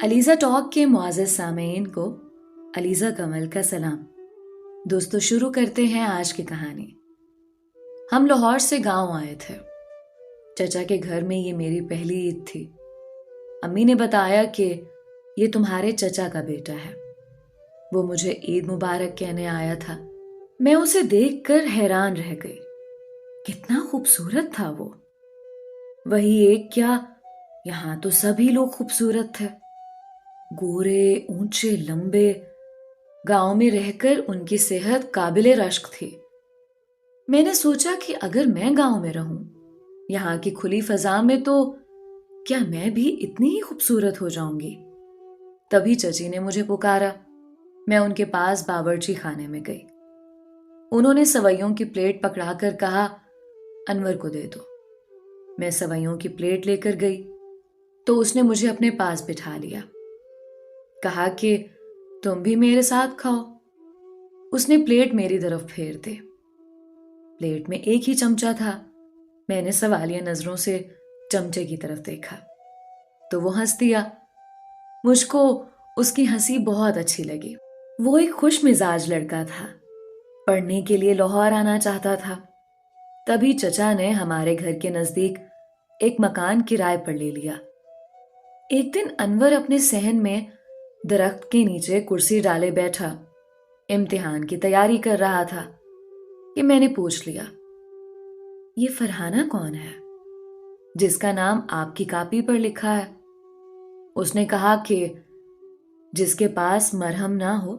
Aliza talk के मुआज़्ज़ज़ सामीन को अलीज़ा कमल का सलाम। दोस्तों, शुरू करते हैं आज की कहानी। हम लाहौर से गांव आए थे। चचा के घर में ये मेरी पहली ईद थी। अम्मी ने बताया कि ये तुम्हारे चचा का बेटा है। वो मुझे ईद मुबारक कहने आया था। मैं उसे देखकर हैरान रह गई। कितना खूबसूरत था वो। वही एक क्या, यहाँ तो सभी लोग खूबसूरत थे। गोरे, ऊंचे, लंबे। गांव में रहकर उनकी सेहत काबिले रश्क थी। मैंने सोचा कि अगर मैं गांव में रहूं, यहाँ की खुली फजा में, तो क्या मैं भी इतनी ही खूबसूरत हो जाऊंगी। तभी चची ने मुझे पुकारा। मैं उनके पास बावर्ची खाने में गई। उन्होंने सवैयों की प्लेट पकड़ाकर कहा, अनवर को दे दो। मैं सवैयों की प्लेट लेकर गई तो उसने मुझे अपने पास बिठा लिया। कहा कि तुम भी मेरे साथ खाओ। उसने प्लेट मेरी तरफ फेर दी। प्लेट में एक ही चमचा था। मैंने सवालिया नजरों से चमचे की तरफ देखा तो वो हंस दिया। मुझको उसकी हंसी बहुत अच्छी लगी। वो एक खुश मिजाज लड़का था। पढ़ने के लिए लाहौर आना चाहता था। तभी चचा ने हमारे घर के नजदीक एक मकान किराए पर ले लिया। एक दिन अनवर अपने सहन में दरख्त के नीचे कुर्सी डाले बैठा इम्तिहान की तैयारी कर रहा था कि मैंने पूछ लिया, ये फरहाना कौन है जिसका नाम आपकी कॉपी पर लिखा है? उसने कहा कि जिसके पास मरहम ना हो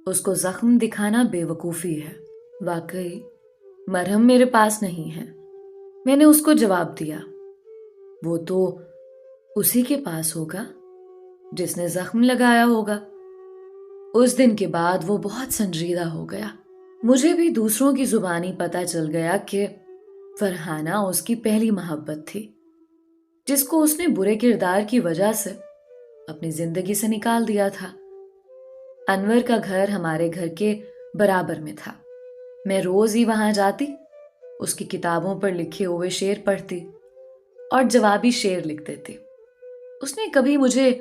उसको जख्म दिखाना बेवकूफ़ी है। वाकई मरहम मेरे पास नहीं है। मैंने उसको जवाब दिया, वो तो उसी के पास होगा जिसने जख्म लगाया होगा। उस दिन के बाद वो बहुत संजीदा हो गया। मुझे भी दूसरों की जुबानी पता चल गया कि फरहाना उसकी पहली मोहब्बत थी, जिसको उसने बुरे किरदार की वजह से अपनी जिंदगी से निकाल दिया था। अनवर का घर हमारे घर के बराबर में था। मैं रोज ही वहां जाती, उसकी किताबों पर लिखे हुए शेर पढ़ती और जवाबी शेर लिख देती। उसने कभी मुझे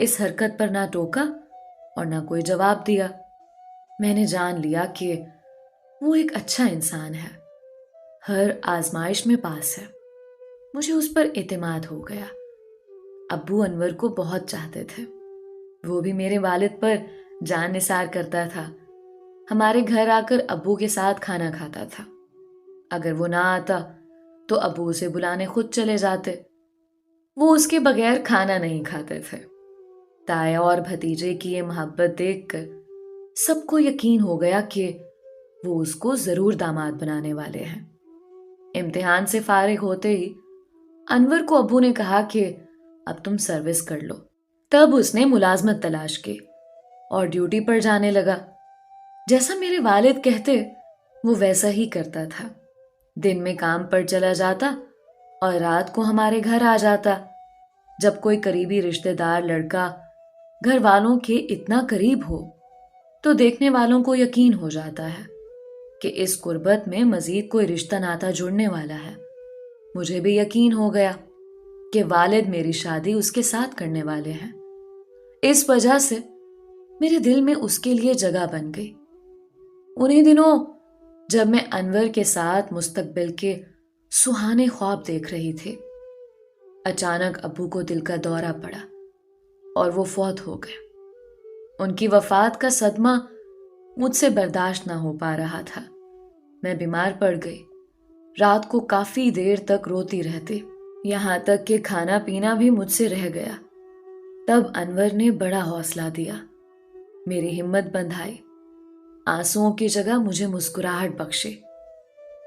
इस हरकत पर ना टोका और ना कोई जवाब दिया। मैंने जान लिया कि वो एक अच्छा इंसान है, हर आजमाइश में पास है। मुझे उस पर एतमाद हो गया। अब्बू अनवर को बहुत चाहते थे। वो भी मेरे वालिद पर जान निसार करता था। हमारे घर आकर अब्बू के साथ खाना खाता था। अगर वो ना आता तो अब्बू उसे बुलाने खुद चले जाते। वो उसके बगैर खाना नहीं खाते थे। ताया और भतीजे की ये मोहब्बत देखकर सबको यकीन हो गया कि वो उसको जरूर दामाद बनाने वाले हैं। इम्तिहान से फारिग होते ही अनवर को अब्बू ने कहा कि अब तुम सर्विस कर लो। तब उसने मुलाजमत तलाश की और ड्यूटी पर जाने लगा। जैसा मेरे वालिद कहते वो वैसा ही करता था। दिन में काम पर चला जाता और रात को हमारे घर आ जाता। जब कोई करीबी रिश्तेदार लड़का घर वालों के इतना करीब हो तो देखने वालों को यकीन हो जाता है कि इस कुर्बत में मजीद कोई रिश्ता नाता जुड़ने वाला है। मुझे भी यकीन हो गया कि वालिद मेरी शादी उसके साथ करने वाले हैं। इस वजह से मेरे दिल में उसके लिए जगह बन गई। उन्हीं दिनों जब मैं अनवर के साथ मुस्तकबिल के सुहाने ख्वाब देख रही थी, अचानक अब्बू को दिल का दौरा पड़ा और वो फौत हो गए। उनकी वफात का सदमा मुझसे बर्दाश्त ना हो पा रहा था। मैं बीमार पड़ गई। रात को काफी देर तक रोती रहती, यहां तक कि खाना पीना भी मुझसे रह गया। तब अनवर ने बड़ा हौसला दिया, मेरी हिम्मत बंधाई, आंसुओं की जगह मुझे मुस्कुराहट बख्शी।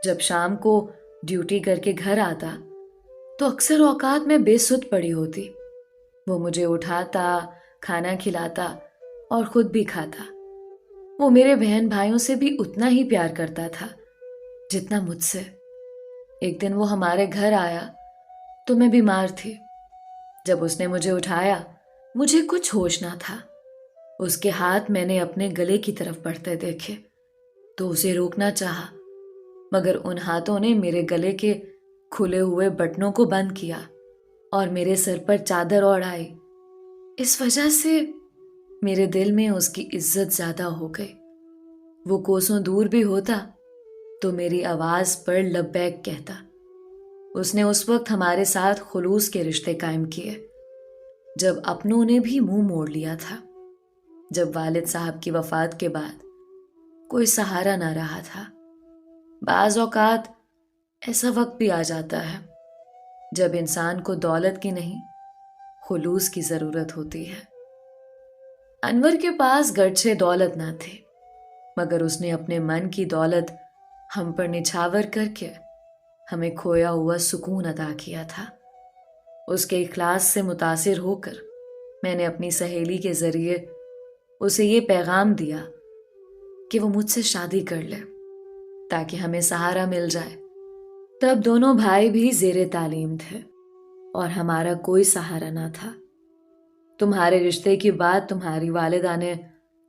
जब शाम को ड्यूटी करके घर आता तो अक्सर औकात में बेसुध पड़ी होती। वो मुझे उठाता, खाना खिलाता और खुद भी खाता। वो मेरे बहन भाइयों से भी उतना ही प्यार करता था जितना मुझसे। एक दिन वो हमारे घर आया तो मैं बीमार थी। जब उसने मुझे उठाया मुझे कुछ होश ना था। उसके हाथ मैंने अपने गले की तरफ बढ़ते देखे तो उसे रोकना चाहा, मगर उन हाथों ने मेरे गले के खुले हुए बटनों को बंद किया और मेरे सर पर चादर ओढ़ाई। इस वजह से मेरे दिल में उसकी इज्जत ज्यादा हो गई। वो कोसों दूर भी होता तो मेरी आवाज पर लब्बैक कहता। उसने उस वक्त हमारे साथ खुलूस के रिश्ते कायम किए जब अपनों ने भी मुंह मोड़ लिया था, जब वालिद साहब की वफात के बाद कोई सहारा ना रहा था। बाज औकात ऐसा वक्त भी आ जाता है जब इंसान को दौलत की नहीं, खुलूस की जरूरत होती है। अनवर के पास गर्चे दौलत ना थे, मगर उसने अपने मन की दौलत हम पर निछावर करके हमें खोया हुआ सुकून अता किया था। उसके इखलास से मुतासिर होकर मैंने अपनी सहेली के जरिए उसे ये पैगाम दिया कि वो मुझसे शादी कर ले ताकि हमें सहारा मिल जाए। तब दोनों भाई भी जेरे तालीम थे और हमारा कोई सहारा ना था। तुम्हारे रिश्ते की बात तुम्हारी वालिदा ने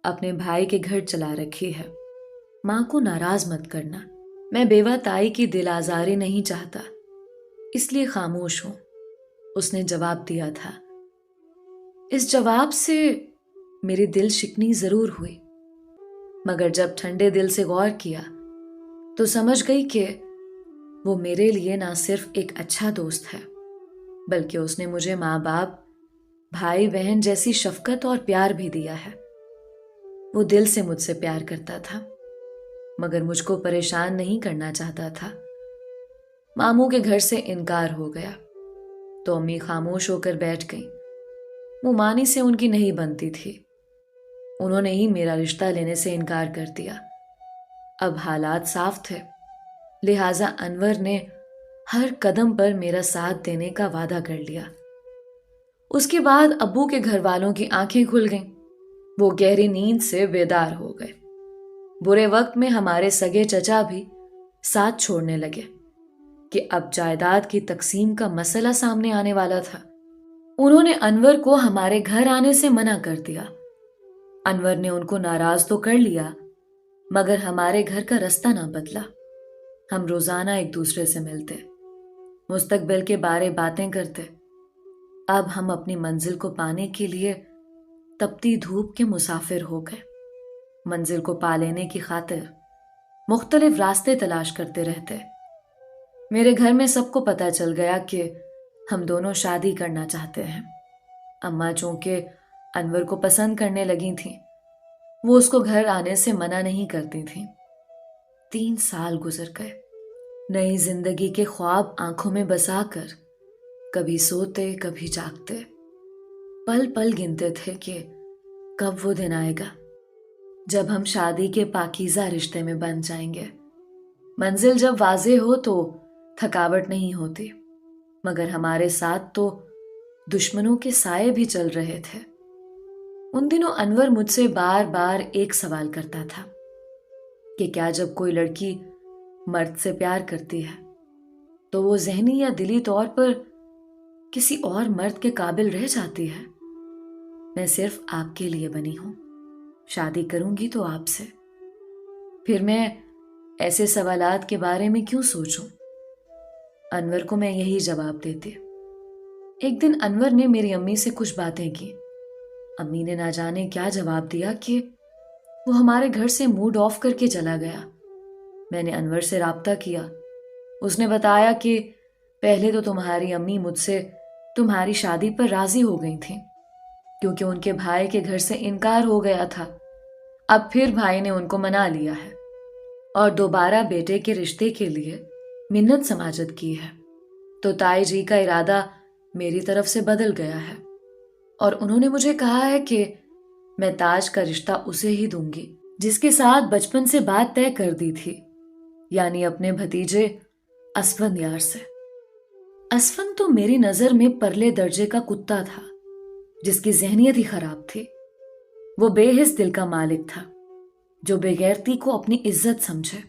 अपने भाई के घर चला रखी है। माँ को नाराज मत करना। मैं बेवा ताई की दिल आजारी नहीं चाहता, इसलिए खामोश हूं, उसने जवाब दिया था। इस जवाब से मेरी दिल शिकनी जरूर हुई, मगर जब ठंडे दिल से गौर किया तो समझ गई कि वो मेरे लिए ना सिर्फ एक अच्छा दोस्त है, बल्कि उसने मुझे माँ बाप, भाई बहन जैसी शफकत और प्यार भी दिया है। वो दिल से मुझसे प्यार करता था, मगर मुझको परेशान नहीं करना चाहता था। मामू के घर से इनकार हो गया तो अम्मी खामोश होकर बैठ गई। मुमानी से उनकी नहीं बनती थी, उन्होंने ही मेरा रिश्ता लेने से इनकार कर दिया। अब हालात साफ थे, लिहाजा अनवर ने हर कदम पर मेरा साथ देने का वादा कर लिया। उसके बाद अब्बू के घर वालों की आंखें खुल गईं। वो गहरी नींद से बेदार हो गए। बुरे वक्त में हमारे सगे चचा भी साथ छोड़ने लगे कि अब जायदाद की तकसीम का मसला सामने आने वाला था। उन्होंने अनवर को हमारे घर आने से मना कर दिया। अनवर ने उनको नाराज तो कर लिया, मगर हमारे घर का रास्ता ना बदला। हम रोजाना एक दूसरे से मिलते, मुस्तकबिल के बारे बातें करते। अब हम अपनी मंजिल को पाने के लिए तपती धूप के मुसाफिर हो गए। मंजिल को पा लेने की खातिर मुख्तलिफ रास्ते तलाश करते रहते। मेरे घर में सबको पता चल गया कि हम दोनों शादी करना चाहते हैं। अम्मा चूंकि अनवर को पसंद करने लगी थीं, वो उसको घर आने से मना नहीं करती थीं। 3 साल गुजर गए। नई जिंदगी के ख्वाब आंखों में बसाकर कभी सोते कभी जागते, पल पल गिनते थे कि कब वो दिन आएगा जब हम शादी के पाकीज़ा रिश्ते में बन जाएंगे। मंजिल जब वाज़ेह हो तो थकावट नहीं होती, मगर हमारे साथ तो दुश्मनों के साए भी चल रहे थे। उन दिनों अनवर मुझसे बार बार एक सवाल करता था कि क्या जब कोई लड़की मर्द से प्यार करती है तो वो ज़हनी या दिली तौर पर किसी और मर्द के काबिल रह जाती है। मैं सिर्फ आपके लिए बनी हूं, शादी करूंगी तो आपसे। फिर मैं ऐसे सवालात के बारे में क्यों सोचूं? अनवर को मैं यही जवाब देती। एक दिन अनवर ने मेरी अम्मी से कुछ बातें की। अम्मी ने ना जाने क्या जवाब दिया कि वो हमारे घर से मूड ऑफ करके चला गया। मैंने अनवर से राब्ता किया। उसने बताया कि पहले तो तुम्हारी अम्मी मुझसे तुम्हारी शादी पर राजी हो गई थी, क्योंकि उनके भाई के घर से इनकार हो गया था। अब फिर भाई ने उनको मना लिया है और दोबारा बेटे के रिश्ते के लिए मिन्नत समाजत की है। तो ताई जी का इरादा मेरी तरफ से बदल गया है और उन्होंने मुझे कहा है कि मैं ताज का रिश्ता उसे ही दूंगी जिसके साथ बचपन से बात तय कर दी थी, यानी अपने भतीजे असफन यार से। असफन तो मेरी नजर में परले दर्जे का कुत्ता था, जिसकी जहनियत ही खराब थी। वो बेहिस दिल का मालिक था, जो बेगैरती को अपनी इज्जत समझे।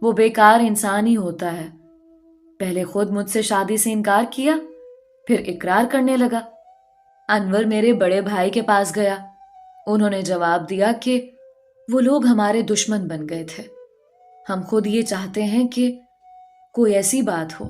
वो बेकार इंसान ही होता है। पहले खुद मुझसे शादी से इनकार किया, फिर इकरार करने लगा। अनवर मेरे बड़े भाई के पास गया। उन्होंने जवाब दिया कि वो लोग हमारे दुश्मन बन गए थे। हम खुद ये चाहते हैं कि कोई ऐसी बात हो